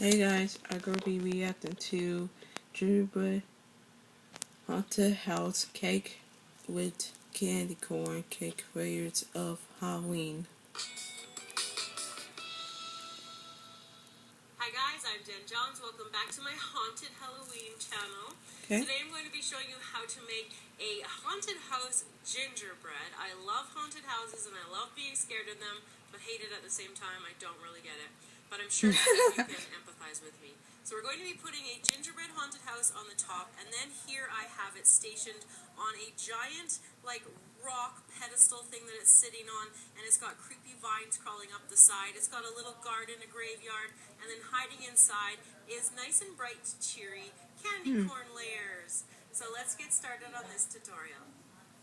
Hey guys, I'm going to be reacting to gingerbread haunted house cake with candy corn cake flavors of Halloween. Hi guys, I'm Jen Jones. Welcome back to my Haunted Halloween channel. Okay. Today I'm going to be showing you how to make a haunted house gingerbread. I love haunted houses and I love being scared of them, but hate it at the same time. I don't really get it. But I'm sure that you can empathize with me. So we're going to be putting a gingerbread haunted house on the top, and then here I have it stationed on a giant, like, rock pedestal thing that it's sitting on, and it's got creepy vines crawling up the side. It's got a little garden, a graveyard, and then hiding inside is nice and bright, cheery candy corn layers. So let's get started on this tutorial.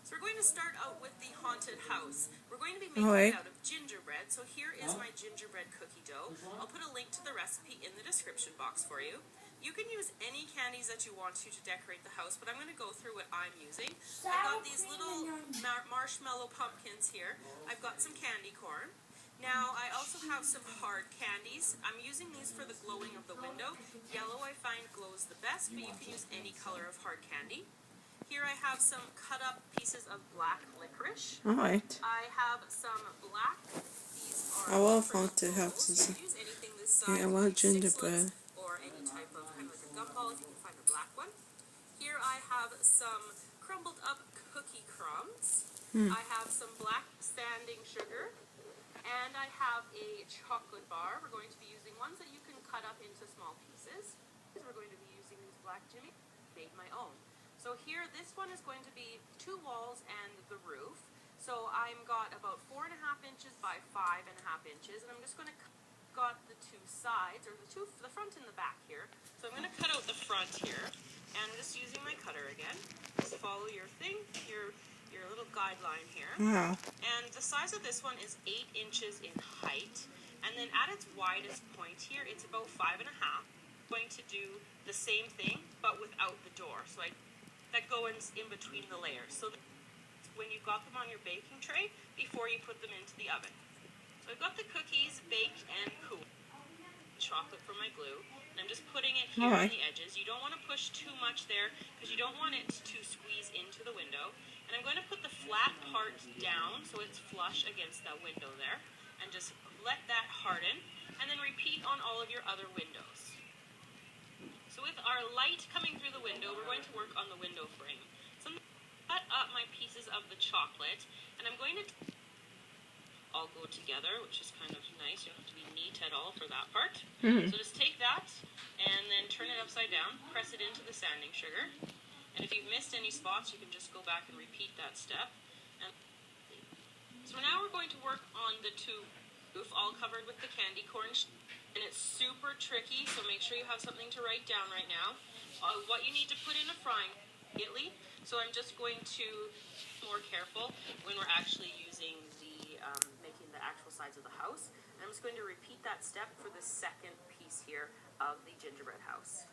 So we're going to start out with the haunted house. We're going to be making it out of gingerbread. So here is my gingerbread cookie dough. I'll put a link to the recipe in the description box for you. You can use any candies that you want to decorate the house, but I'm going to go through what I'm using. I've got these little marshmallow pumpkins here. I've got some candy corn. Now, I also have some hard candies. I'm using these for the glowing of the window. Yellow I find glows the best, but you can use any color of hard candy. Here I have some cut up pieces of black licorice. Alright. I have some black. These are I love haunted houses. use anything this size. Yeah, I love gingerbread. Or any type of kind of like a gumball if you can find a black one. Here I have some crumbled up cookie crumbs. I have some black sanding sugar. And I have a chocolate bar. We're going to be using ones that you can cut up into small pieces. We're going to be using these black Jimmy. Made my own. So here, this one is going to be 2 walls and the roof. So I'm got about 4.5 inches by 5.5 inches, and I'm just going to got the 2 sides, or the front and the back here. So I'm going to cut out the front here, and I'm just using my cutter again. Just follow your thing, your little guideline here. Wow. And the size of this one is 8 inches in height, and then at its widest point here, it's about 5.5. I'm going to do the same thing, but without the door. So that goes in between the layers. So when you've got them on your baking tray before you put them into the oven. So I've got the cookies baked and cool. Chocolate for my glue. And I'm just putting it here on the edges. You don't want to push too much there because you don't want it to squeeze into the window. And I'm going to put the flat part down so it's flush against that window there. And just let that harden. And then repeat on all of your other windows. So with our light coming through the window, we're going to work on the window frame. So I'm going to cut up my pieces of the chocolate, and I'm going to all go together, which is kind of nice. You don't have to be neat at all for that part. So just take that, and then turn it upside down, press it into the sanding sugar. And if you've missed any spots, you can just go back and repeat that step. And so now we're going to work on the 2 roof, all covered with the candy corn. And it's super tricky, so make sure you have something to write down right now. What you need to put in a frying immediately. So I'm just going to be more careful when we're actually using the, making the actual sides of the house. And I'm just going to repeat that step for the second piece here of the gingerbread house.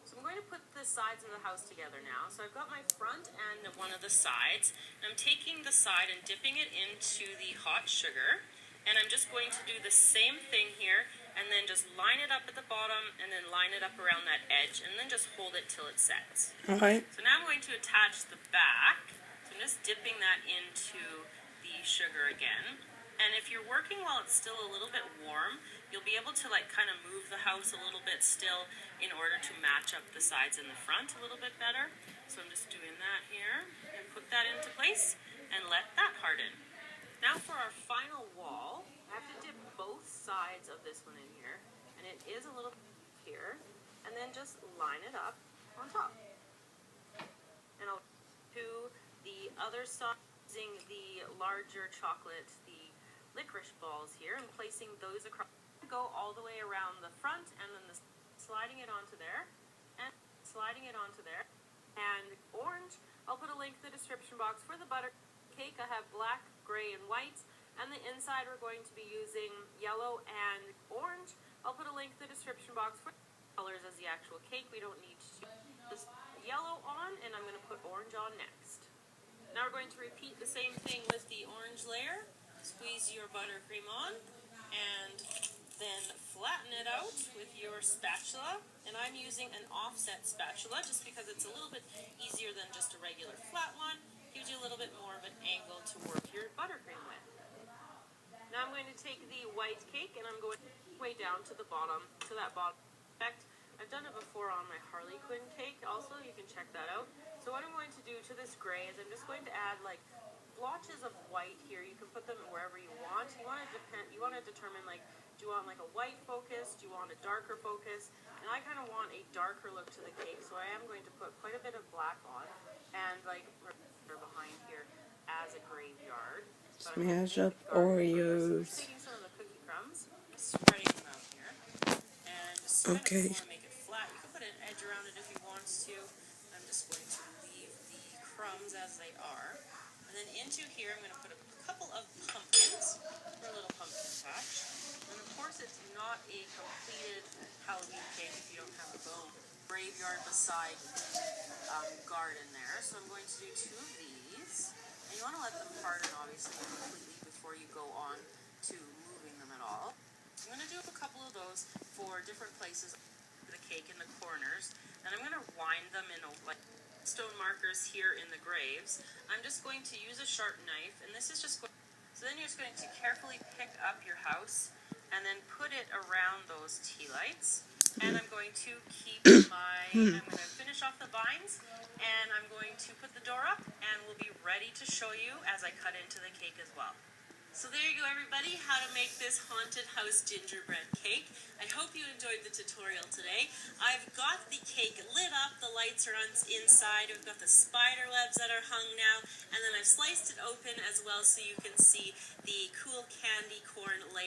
So I'm going to put the sides of the house together now. So I've got my front and one of the sides. And I'm taking the side and dipping it into the hot sugar. And I'm just going to do the same thing here, and then just line it up at the bottom, and then line it up around that edge, and then just hold it till it sets. Alright. So now I'm going to attach the back. So I'm just dipping that into the sugar again. And if you're working while it's still a little bit warm, you'll be able to kind of move the house a little bit still in order to match up the sides and the front a little bit better. So I'm just doing that here, and put that into place, and let that harden. Now for our final wall, I have to dip both sides of this one in here, and it is a little here, and then just line it up on top. And I'll do the other side using the larger chocolate, the licorice balls here, and placing those across. Go all the way around the front, and then sliding it onto there, and sliding it onto there. And orange, I'll put a link in the description box for the butter cake. I have black, gray, and white, and the inside we're going to be using yellow and orange. I'll put a link in the description box for colors as the actual cake. We don't need to just yellow on, and I'm going to put orange on next. Now we're going to repeat the same thing with the orange layer. Squeeze your buttercream on, and Then flatten it out with your spatula, and I'm using an offset spatula just because it's a little bit easier than just a regular flat one. Gives you a little bit more of an angle to work your buttercream with. Now I'm going to take the white cake and I'm going way down to the bottom, to that bottom. In fact, I've done it before on my Harley Quinn cake also, you can check that out. So what I'm going to do to this gray is I'm just going to add like blotches of white here. You can put them wherever you want. You want to determine like, do you want like a white focus? Do you want a darker focus? And I kind of want a darker look to the cake, so I am going to put quite a bit of black on and like behind here as a graveyard. Smash up So Oreos. taking some of the cookie crumbs, spreading them out here, and just kind of Okay. want to make it flat. You can put an edge around it if you want to. I'm just going to leave the crumbs as they are. And then into here, I'm going to put a couple of pumpkins for a little pumpkin patch. And of course, it's not a completed Halloween cake if you don't have a little graveyard beside garden there. So I'm going to do 2 of these. And you want to let them harden, obviously, completely before you go on to moving them at all. I'm going to do a couple of those for different places of the cake in the corners. And I'm going to wind them in like stone markers here in the graves. I'm just going to use a sharp knife, and this is just going, so then you're just going to carefully pick up your house and then put it around those tea lights. And I'm going to keep I'm going to finish off the vines, and I'm going to put the door up, and we'll be ready to show you as I cut into the cake as well. So there you go, everybody, how to make this haunted house gingerbread cake. I hope you enjoyed the tutorial today. I've got the cake lit up, the lights are on inside, we've got the spider webs that are hung now, and then I've sliced it open as well so you can see the cool candy corn layer